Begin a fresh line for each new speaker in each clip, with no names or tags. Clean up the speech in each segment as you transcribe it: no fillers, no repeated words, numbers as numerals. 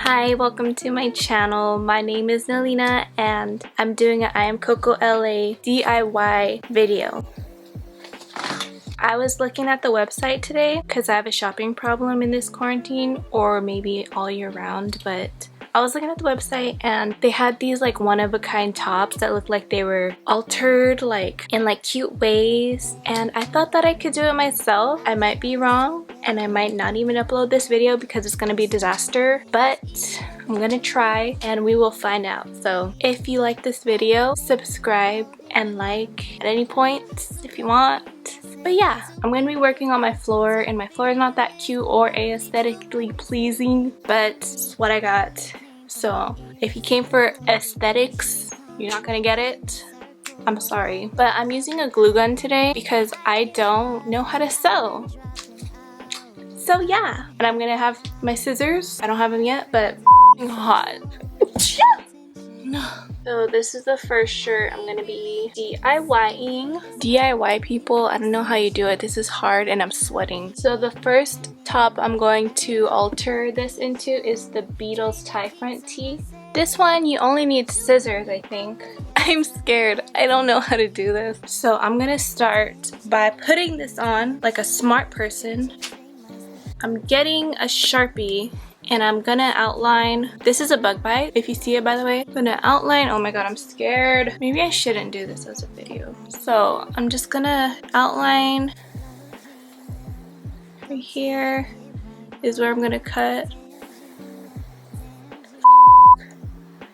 Hi, welcome to my channel. My name is Nelina and I'm doing an IAMKOKO.LA DIY video. I was looking at the website today because I have a shopping problem in this quarantine, or maybe all year round, but I was looking at the website and they had these like one-of-a-kind tops that looked like they were altered in cute ways, and I thought that I could do it myself. I might be wrong and I might not even upload this video because it's gonna be a disaster, but I'm gonna try and we will find out. So if you like this video, subscribe and like at any point if you want. But yeah, I'm gonna be working on my floor, and my floor is not that cute or aesthetically pleasing, but it's what I got. So if you came for aesthetics, you're not gonna get it. I'm sorry. But I'm using a glue gun today because I don't know how to sew. So yeah, and I'm gonna have my scissors. I don't have them yet, but hot. So this is the first shirt I'm gonna be DIYing. DIY people, I don't know how you do it. This is hard and I'm sweating. So the first top I'm going to alter this into is the Beatles tie front tee. This one you only need scissors, I think. I'm scared. I don't know how to do this. So I'm gonna start by putting this on like a smart person. I'm getting a Sharpie and I'm gonna outline. This is a bug bite, if you see it, by the way. I'm gonna outline. Oh my god, I'm scared. Maybe I shouldn't do this as a video. So I'm just gonna outline. Right here is where I'm gonna cut.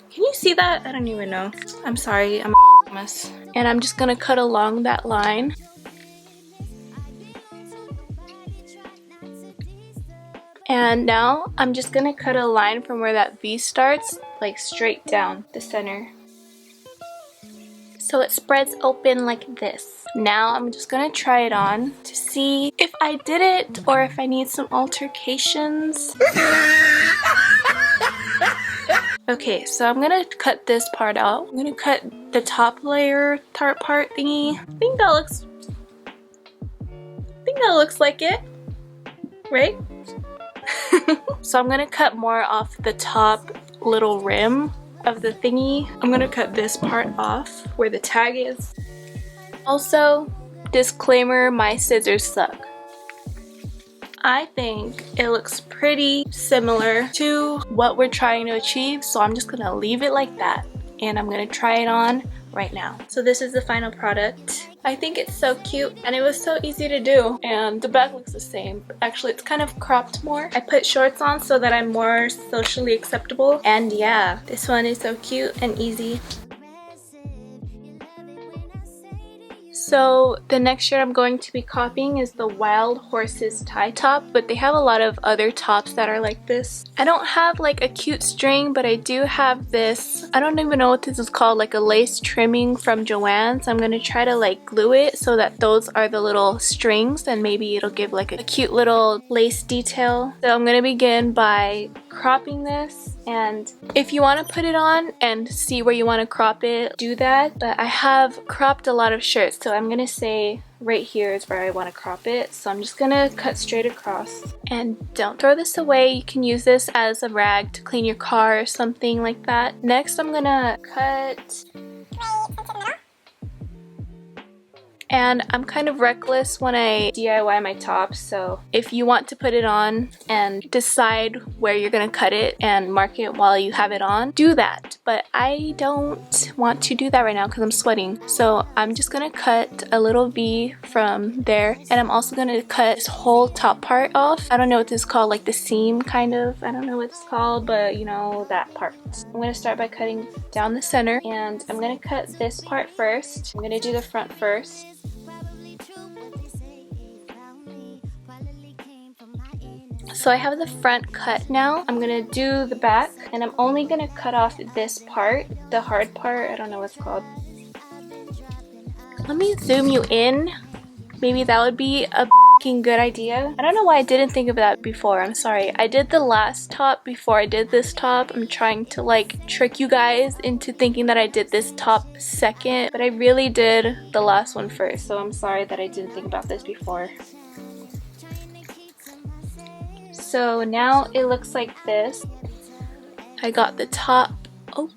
Can you see that? I don't even know. I'm sorry, I'm a mess. And I'm just gonna cut along that line. And now I'm just gonna cut a line from where that V starts, like straight down the center. So it spreads open like this. Now I'm just gonna try it on to see if I did it or if I need some altercations. Okay, so I'm gonna cut this part out. I'm gonna cut the top layer part thingy. I think that looks like it, right? So I'm gonna cut more off the top little rim of the thingy. I'm gonna cut this part off where the tag is. Also, disclaimer, my scissors suck. I think it looks pretty similar to what we're trying to achieve, so I'm just gonna leave it like that and I'm gonna try it on right now. So this is the final product. I think it's so cute and it was so easy to do, and the back looks the same. Actually, it's kind of cropped more. I put shorts on so that I'm more socially acceptable, and yeah, this one is so cute and easy. So the next shirt I'm going to be copying is the Wild Horses tie top, but they have a lot of other tops that are like this. I don't have like a cute string, but I do have this, I don't even know what this is called, like a lace trimming from Joann's. I'm gonna try to like glue it so that those are the little strings, and maybe it'll give like a cute little lace detail. So I'm gonna begin by cropping this, and if you want to put it on and see where you want to crop it, do that. But I have cropped a lot of shirts, so I'm gonna say right here is where I want to crop it. So I'm just gonna cut straight across, and don't throw this away. You can use this as a rag to clean your car or something like that. Next I'm gonna cut. And I'm kind of reckless when I DIY my tops, so if you want to put it on and decide where you're gonna cut it and mark it while you have it on, do that. But I don't want to do that right now because I'm sweating. So I'm just gonna cut a little V from there, and I'm also gonna cut this whole top part off. I don't know what this is called, like the seam kind of. I don't know what it's called, but you know, that part. I'm gonna start by cutting down the center, and I'm gonna cut this part first. I'm gonna do the front first. So I have the front cut now. I'm gonna do the back, and I'm only gonna cut off this part, the hard part. I don't know what it's called. Let me zoom you in. Maybe that would be a good idea. I don't know why I didn't think of that before. I'm sorry. I did the last top before I did this top. I'm trying to like trick you guys into thinking that I did this top second, but I really did the last one first. So I'm sorry that I didn't think about this before. So now it looks like this. I got the top. Oh.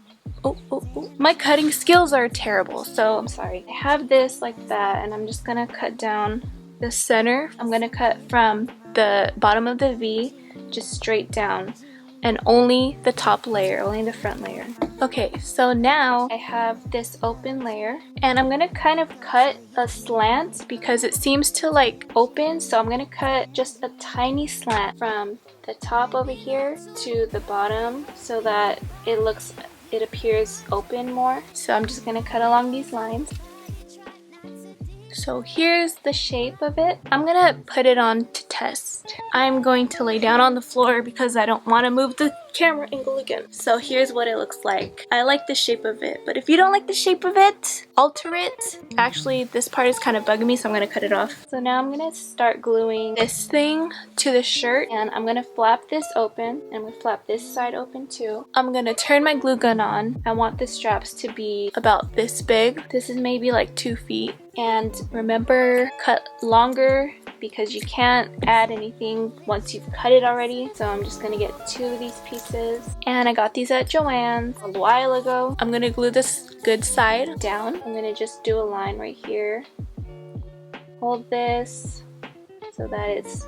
My cutting skills are terrible, so I'm sorry. I have this like that, and I'm just gonna cut down the center. I'm gonna cut from the bottom of the V just straight down, and only the top layer, only the front layer. Okay, so now I have this open layer, and I'm gonna kind of cut a slant because it seems to like open, so I'm gonna cut just a tiny slant from the top over here to the bottom so that it appears open more. So I'm just gonna cut along these lines. So here's the shape of it. I'm gonna put it on to test. I'm going to lay down on the floor because I don't want to move the camera angle again. So here's what it looks like. I like the shape of it, but if you don't like the shape of it, alter it. Actually, this part is kind of bugging me, so I'm gonna cut it off. So now I'm gonna start gluing this thing to the shirt, and I'm gonna flap this open, and I'm gonna flap this side open too. I'm gonna turn my glue gun on. I want the straps to be about this big. This is maybe like 2 feet. And remember, cut longer because you can't add anything once you've cut it already. So I'm just gonna get 2 of these pieces, and I got these at Joann's a while ago. I'm gonna glue this good side down. I'm gonna just do a line right here. Hold this so that it's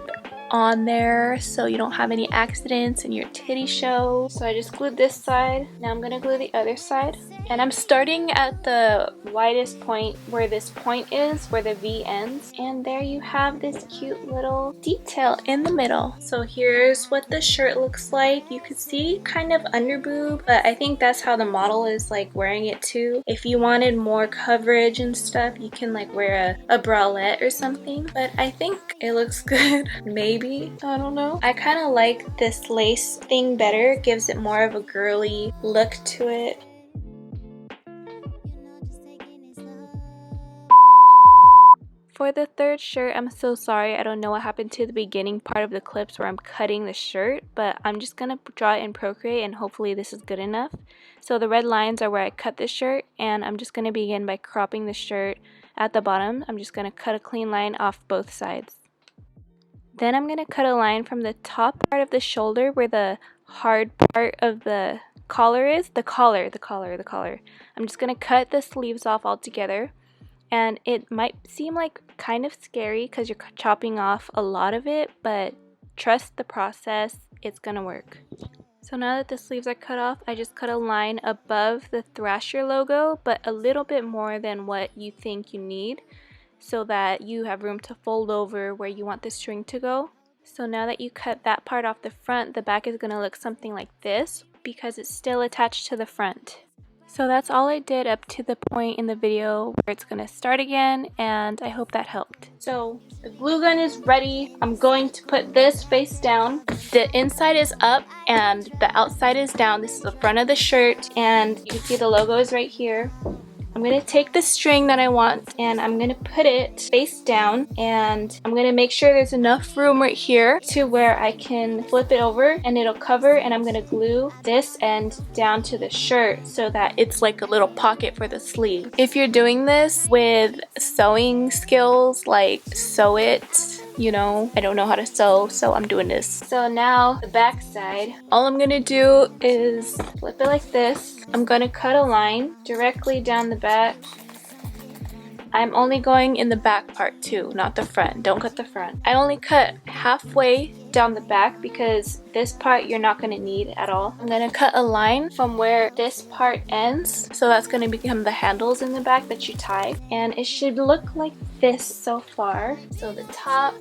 on there so you don't have any accidents in your titty show. So I just glued this side. Now I'm gonna glue the other side, and I'm starting at the widest point where this point is, where the V ends, and there you have this cute little detail in the middle. So here's what the shirt looks like. You can see kind of under boob, but I think that's how the model is like wearing it too. If you wanted more coverage and stuff, you can like wear a bralette or something, but I think it looks good. Maybe, I don't know. I kind of like this lace thing better. It gives it more of a girly look to it. For the third shirt, I'm so sorry. I don't know what happened to the beginning part of the clips where I'm cutting the shirt, but I'm just gonna draw it in Procreate and hopefully this is good enough. So the red lines are where I cut the shirt, and I'm just gonna begin by cropping the shirt at the bottom. I'm just gonna cut a clean line off both sides. Then I'm gonna cut a line from the top part of the shoulder where the hard part of the collar is. The collar. I'm just gonna cut the sleeves off altogether. And it might seem like kind of scary because you're chopping off a lot of it, but trust the process, it's gonna work. So now that the sleeves are cut off, I just cut a line above the Thrasher logo, but a little bit more than what you think you need, so that you have room to fold over where you want the string to go. So now that you cut that part off the front, the back is gonna look something like this because it's still attached to the front. So that's all I did up to the point in the video where it's gonna start again, and I hope that helped. So the glue gun is ready. I'm going to put this face down. The inside is up and the outside is down. This is the front of the shirt, and you can see the logo is right here. I'm gonna take the string that I want and I'm gonna put it face down, and I'm gonna make sure there's enough room right here to where I can flip it over and it'll cover, and I'm gonna glue this end down to the shirt so that it's like a little pocket for the sleeve. If you're doing this with sewing skills, like sew it, you know, I don't know how to sew, so I'm doing this. So now the back side, all I'm gonna do is flip it like this. I'm gonna cut a line directly down the back. I'm only going in the back part too, not the front. Don't cut the front. I only cut halfway down the back because this part you're not going to need at all. I'm going to cut a line from where this part ends, so that's going to become the handles in the back that you tie, and it should look like this so far. So the top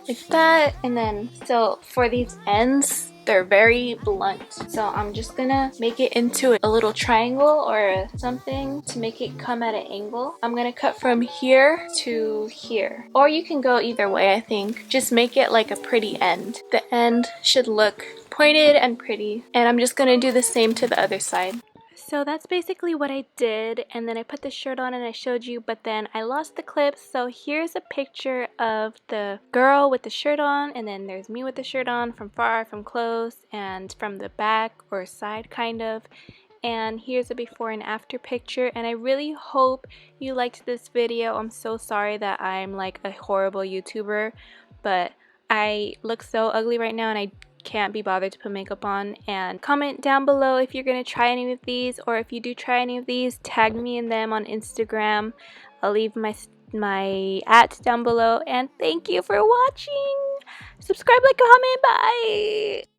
like that, and then so for these ends, they're very blunt, so I'm just gonna make it into a little triangle or something to make it come at an angle. I'm gonna cut from here to here, or you can go either way. I think just make it like a pretty end. The end should look pointed and pretty, and I'm just gonna do the same to the other side. So that's basically what I did, and then I put the shirt on and I showed you, but then I lost the clips. So here's a picture of the girl with the shirt on, and then there's me with the shirt on from far, from close, and from the back or side kind of. And here's a before and after picture, and I really hope you liked this video. I'm so sorry that I'm like a horrible YouTuber, but I look so ugly right now and I can't be bothered to put makeup on. And comment down below if you're gonna try any of these, or if you do try any of these, tag me in them on Instagram. I'll leave my @ down below, and thank you for watching. Subscribe, like, comment, bye.